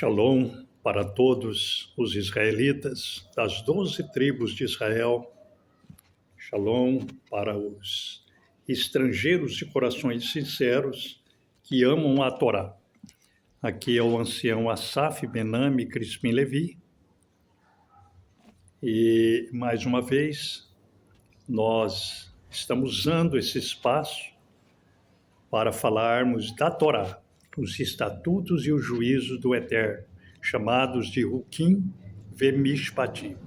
Shalom para todos os israelitas das 12 tribos de Israel. Shalom para os estrangeiros de corações sinceros que amam a Torá. Aqui é o ancião Asaf Benami Crispim Levi. E, mais uma vez, nós estamos usando esse espaço para falarmos da Torá, os estatutos e os juízos do Eterno, chamados de Hukim Vemishpatim,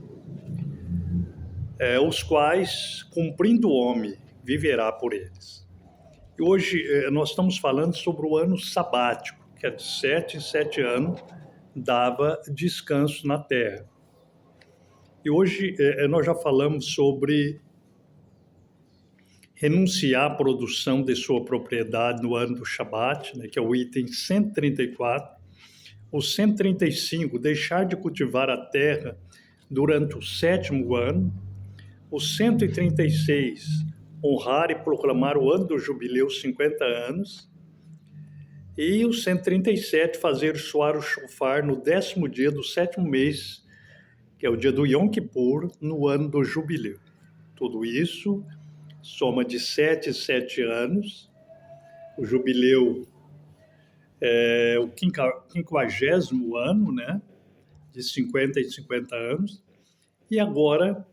os quais, cumprindo o homem, viverá por eles. E hoje nós estamos falando sobre o ano sabático, que é de 7 em 7 anos, dava descanso na terra. E hoje nós já falamos sobre renunciar à produção de sua propriedade no ano do Shabat, né, que é o item 134. O 135, deixar de cultivar a terra durante o 7º ano. O 136, honrar e proclamar o ano do jubileu, 50 anos. E o 137, fazer soar o shofar no 10º dia do 7º mês, que é o dia do Yom Kippur, no ano do jubileu. Tudo isso soma de 7 em 7 anos. O jubileu é o 50º ano, né? De 50 em 50 anos. E agora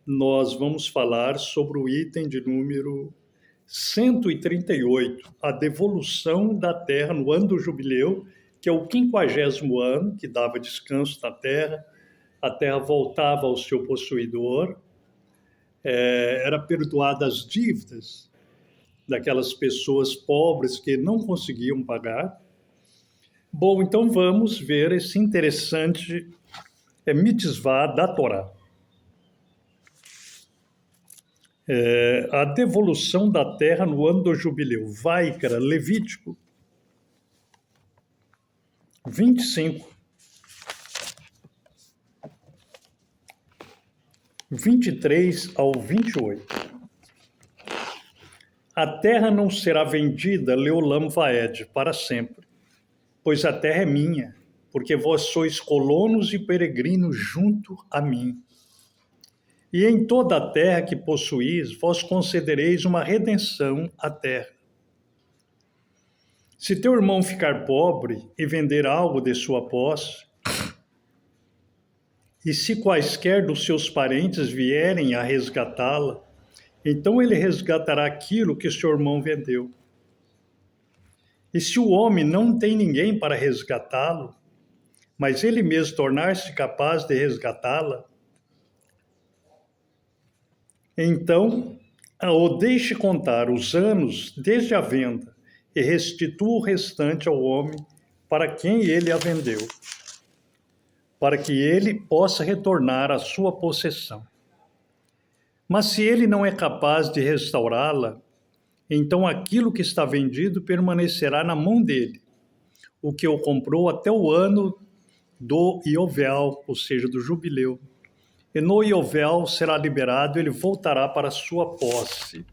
nós vamos falar sobre o item de número 138, a devolução da terra no ano do jubileu, que é o 50º ano, que dava descanso na terra, a terra voltava ao seu possuidor, era perdoada as dívidas daquelas pessoas pobres que não conseguiam pagar. Bom, então vamos ver esse interessante mitzvah da Torá. A devolução da terra no ano do jubileu. Vaikra, Levítico 25, 23 ao 28. A terra não será vendida, Leolam Vaed, para sempre, pois a terra é minha, porque vós sois colonos e peregrinos junto a mim. E em toda a terra que possuís, vós concedereis uma redenção à terra. Se teu irmão ficar pobre e vender algo de sua posse, e se quaisquer dos seus parentes vierem a resgatá-la, então ele resgatará aquilo que seu irmão vendeu. E se o homem não tem ninguém para resgatá-lo, mas ele mesmo tornar-se capaz de resgatá-la, então o deixe contar os anos desde a venda e restitua o restante ao homem para quem ele a vendeu, para que ele possa retornar à sua possessão. Mas se ele não é capaz de restaurá-la, então aquilo que está vendido permanecerá na mão dele, o que o comprou até o ano do Iovel, ou seja, do jubileu. E no Iovel será liberado, ele voltará para a sua posse.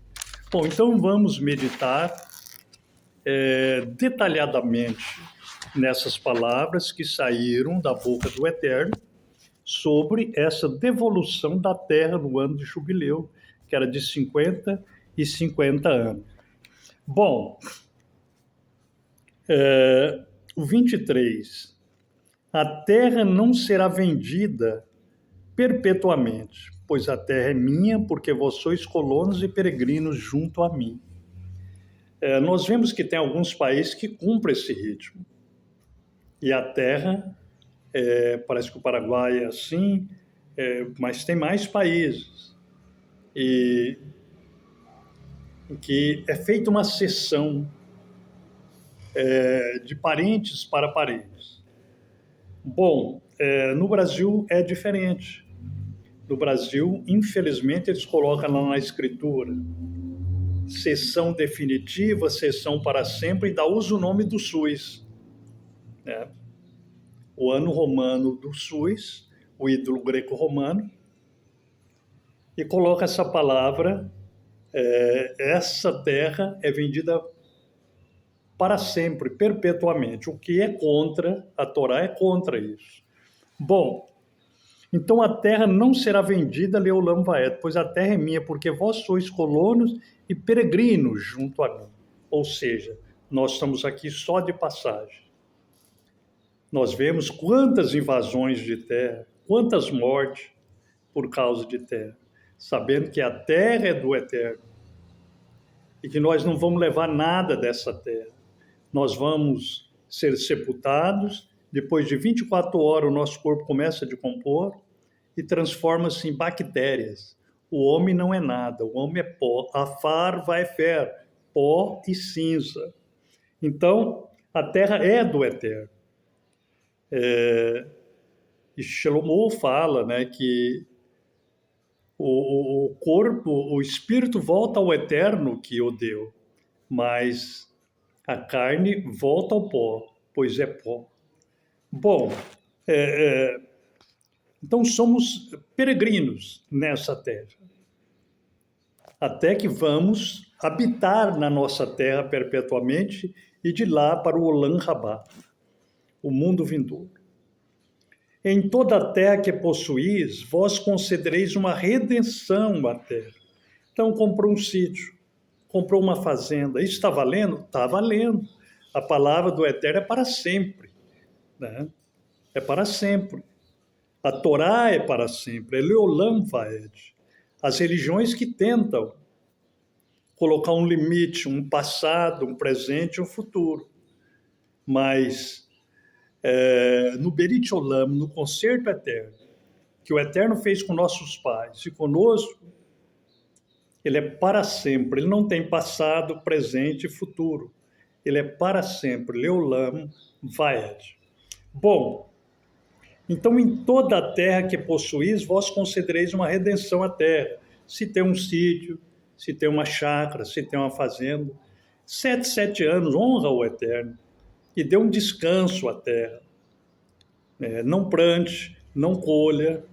Bom, então vamos meditar detalhadamente nessas palavras que saíram da boca do Eterno sobre essa devolução da terra no ano de jubileu, que era de 50 e 50 anos. Bom, o 23. A terra não será vendida perpetuamente, pois a terra é minha, porque vós sois colonos e peregrinos junto a mim. Nós vemos que tem alguns países que cumprem esse ritmo. E a terra, parece que o Paraguai é assim, mas tem mais países. E que é feita uma cessão de parentes para parentes. Bom, no Brasil é diferente. No Brasil, infelizmente, eles colocam lá na escritura cessão definitiva, cessão para sempre, e dá uso o nome do SUS. Né? O ano romano do SUS, o ídolo greco-romano, e coloca essa palavra, essa terra é vendida para sempre, perpetuamente, o que é contra, a Torá é contra isso. Bom, então a terra não será vendida, Leolam Vaed, pois a terra é minha, porque vós sois colonos e peregrinos junto a mim. Ou seja, nós estamos aqui só de passagem. Nós vemos quantas invasões de terra, quantas mortes por causa de terra, sabendo que a terra é do Eterno e que nós não vamos levar nada dessa terra. Nós vamos ser sepultados, depois de 24 horas o nosso corpo começa a decompor e transforma-se em bactérias. O homem não é nada, o homem é pó, afar vai fer, pó e cinza. Então, a terra é do Eterno. E Shlomo fala, né, que o corpo, o espírito volta ao Eterno que o deu, mas a carne volta ao pó, pois é pó. Bom, então somos peregrinos nessa terra, até que vamos habitar na nossa terra perpetuamente e de lá para o Olam Rabá, o mundo vindouro. Em toda a terra que possuís, vós concedereis uma redenção à terra. Então comprou um sítio, comprou uma fazenda. Isso está valendo? Está valendo. A palavra do Eterno é para sempre. Né? É para sempre. A Torá é para sempre. É Leolam Vaed. As religiões que tentam colocar um limite, um passado, um presente e um futuro. Mas no Berit Olam, no concerto eterno, que o Eterno fez com nossos pais e conosco, ele é para sempre. Ele não tem passado, presente e futuro. Ele é para sempre. Leolam Vaed. Bom, então em toda a terra que possuís, vós concedereis uma redenção à terra. Se tem um sítio, se tem uma chácara, se tem uma fazenda. 7 anos, honra o Eterno e dê um descanso à terra. Não plante, não colha,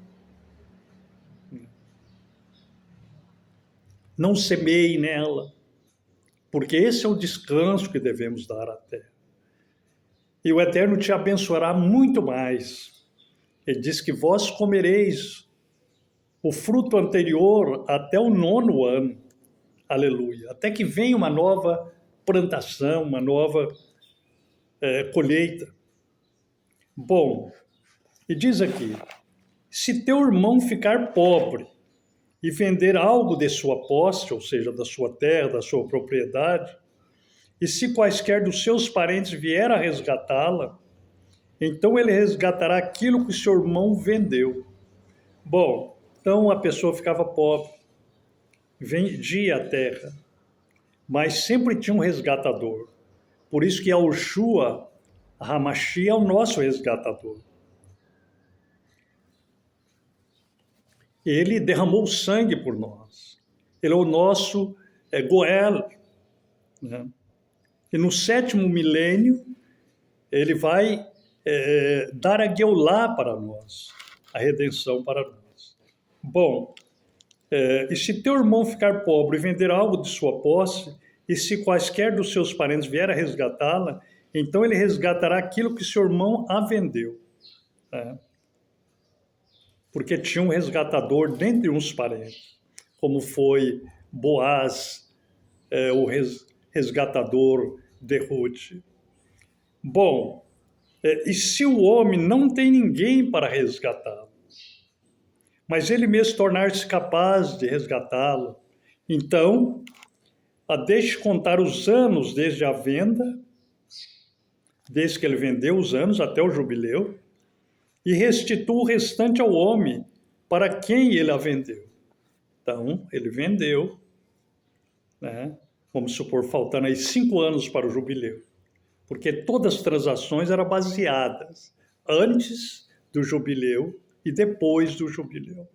não semeie nela, porque esse é o descanso que devemos dar à terra. E o Eterno te abençoará muito mais. Ele diz que vós comereis o fruto anterior até o 9º ano. Aleluia. Até que venha uma nova plantação, uma nova colheita. Bom, e diz aqui, se teu irmão ficar pobre e vender algo de sua posse, ou seja, da sua terra, da sua propriedade, e se quaisquer dos seus parentes vier a resgatá-la, então ele resgatará aquilo que o seu irmão vendeu. Bom, então a pessoa ficava pobre, vendia a terra, mas sempre tinha um resgatador. Por isso que Yahushua HaMashiach é o nosso resgatador. Ele derramou sangue por nós. Ele é o nosso Goel. Né? E no 7º milênio, ele vai dar a Geulá para nós, a redenção para nós. Bom, e se teu irmão ficar pobre e vender algo de sua posse, e se quaisquer dos seus parentes vier a resgatá-la, então ele resgatará aquilo que seu irmão a vendeu. Né? Porque tinha um resgatador dentre uns parentes, como foi Boaz, o resgatador de Ruth. Bom, e se o homem não tem ninguém para resgatá-lo, mas ele mesmo tornar-se capaz de resgatá-lo, então, deixe contar os anos desde a venda, desde que ele vendeu os anos até o jubileu, e restitua o restante ao homem para quem ele a vendeu. Então, ele vendeu, né? Vamos supor, faltando aí 5 anos para o jubileu, porque todas as transações eram baseadas antes do jubileu e depois do jubileu.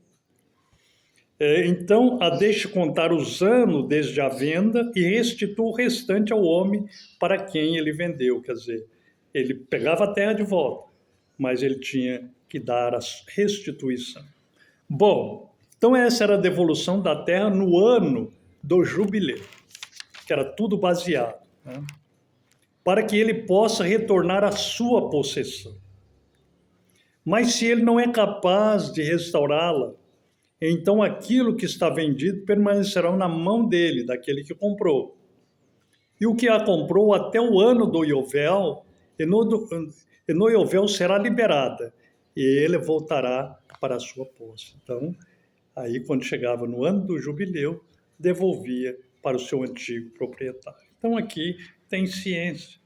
Então, deixe contar os anos desde a venda e restitua o restante ao homem para quem ele vendeu. Quer dizer, ele pegava a terra de volta, mas ele tinha que dar a restituição. Bom, então essa era a devolução da terra no ano do jubileu, que era tudo baseado. Né? para que ele possa retornar à sua possessão. Mas se ele não é capaz de restaurá-la, então aquilo que está vendido permanecerá na mão dele, daquele que comprou. E o que a comprou até o ano do Iovel, e no Iovel será liberada, e ele voltará para a sua posse. Então, aí quando chegava no ano do jubileu, devolvia para o seu antigo proprietário. Então aqui tem ciência,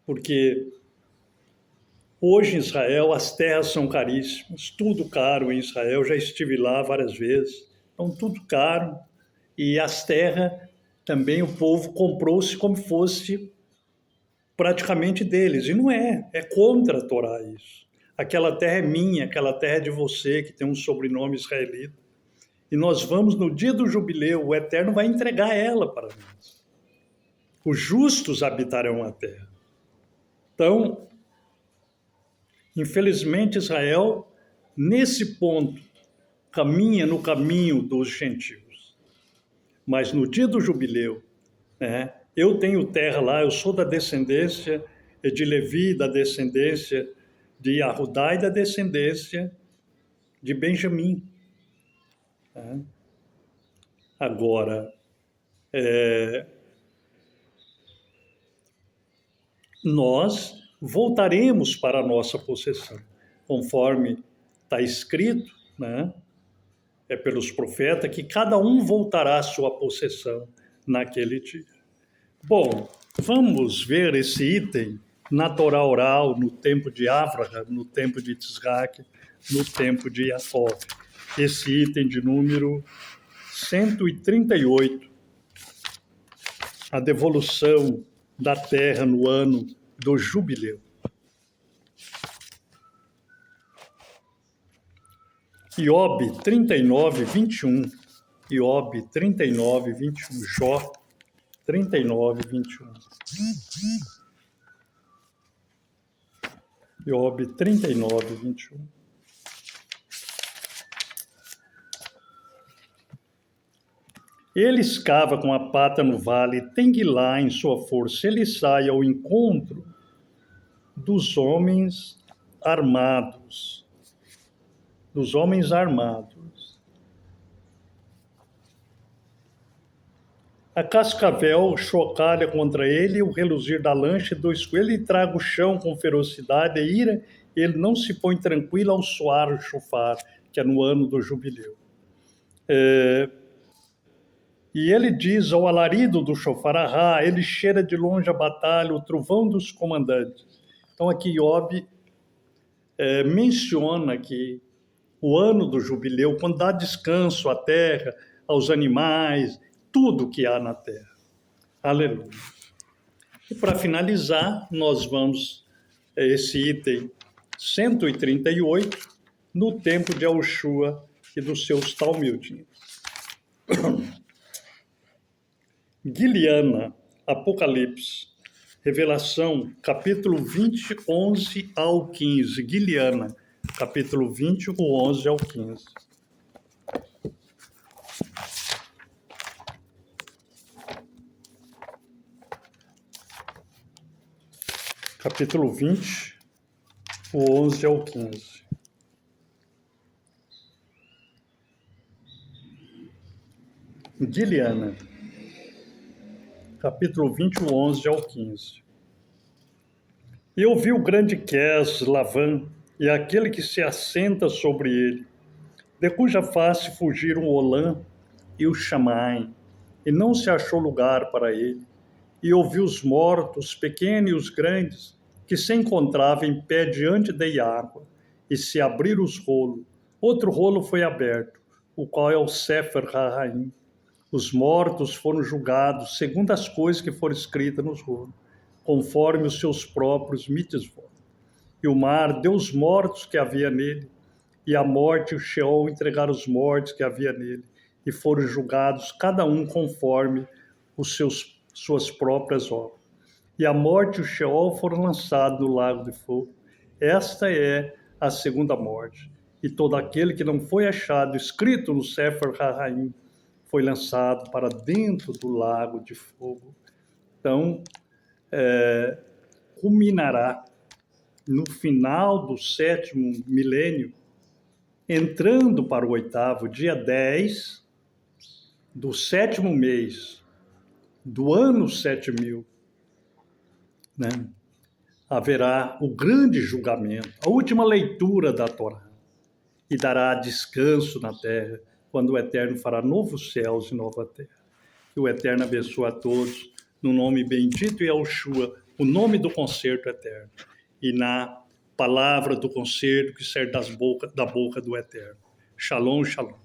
porque hoje em Israel as terras são caríssimas, tudo caro em Israel, já estive lá várias vezes, então tudo caro, e as terras também o povo comprou-se como fosse praticamente deles, e não é, é contra a Torá isso. Aquela terra é minha, aquela terra é de você, que tem um sobrenome israelita, e nós vamos no dia do jubileu, o Eterno vai entregar ela para nós. Os justos habitarão a terra. Então, infelizmente, Israel, nesse ponto, caminha no caminho dos gentios. Mas no dia do jubileu, né, eu tenho terra lá, eu sou da descendência de Levi, da descendência de Yahudá e da descendência de Benjamim. Né? Agora, nós voltaremos para a nossa possessão, conforme está escrito, né? É pelos profetas, que cada um voltará à sua possessão naquele dia. Bom, vamos ver esse item na Torá oral, no tempo de Avraham, no tempo de Isaac, no tempo de Jacó. Esse item de número 138, a devolução da terra no ano do jubileu. Iobe 39, 21. Iobe 39, 21. Jó 39, 21. Iobe 39, 21. Ele escava com a pata no vale, tem Guilá em sua força. Ele sai ao encontro dos homens armados. Dos homens armados. A cascavel chocalha contra ele, o reluzir da lancha do escudo. Ele traga o chão com ferocidade e ira, ele não se põe tranquilo ao soar o chofar, que é no ano do jubileu. E ele diz ao alarido do chofar, ele cheira de longe a batalha, o trovão dos comandantes. Então aqui Iobe menciona que o ano do jubileu, quando dá descanso à terra, aos animais, tudo que há na terra. Aleluia. E para finalizar, nós vamos esse item 138, no tempo de Yahushua e dos seus talmudinhos. Guiliana, Apocalipse, Revelação, capítulo 20, 11 ao 15. Guiliana, capítulo 20, o 11 ao 15. Capítulo 20, o 11 ao 15. Guiliana, capítulo 20, o 11 ao 15. E eu vi o grande Kes, Lavã, e aquele que se assenta sobre ele, de cuja face fugiram o Olã e o Chamai, e não se achou lugar para ele. E ouvi os mortos, pequenos e os grandes, que se encontravam em pé diante da água, e se abriram os rolos. Outro rolo foi aberto, o qual é o Sefer HaHaim. Os mortos foram julgados segundo as coisas que foram escritas nos rolos, conforme os seus próprios mitzvot. E o mar deu os mortos que havia nele, e a morte e o Sheol entregaram os mortos que havia nele, e foram julgados cada um conforme suas próprias obras. E a morte e o Sheol foram lançados no lago de fogo. Esta é a segunda morte. E todo aquele que não foi achado escrito no Sefer HaHaim foi lançado para dentro do lago de fogo. Então, culminará no final do 7º milênio, entrando para o 8º, dia 10 do 7º mês do ano 7000, né? Haverá o grande julgamento, a última leitura da Torá, e dará descanso na terra, quando o Eterno fará novos céus e nova terra. Que o Eterno abençoe a todos, no nome bendito e Yahushua, o nome do concerto eterno, e na palavra do concerto que sai da boca do Eterno. Shalom, shalom.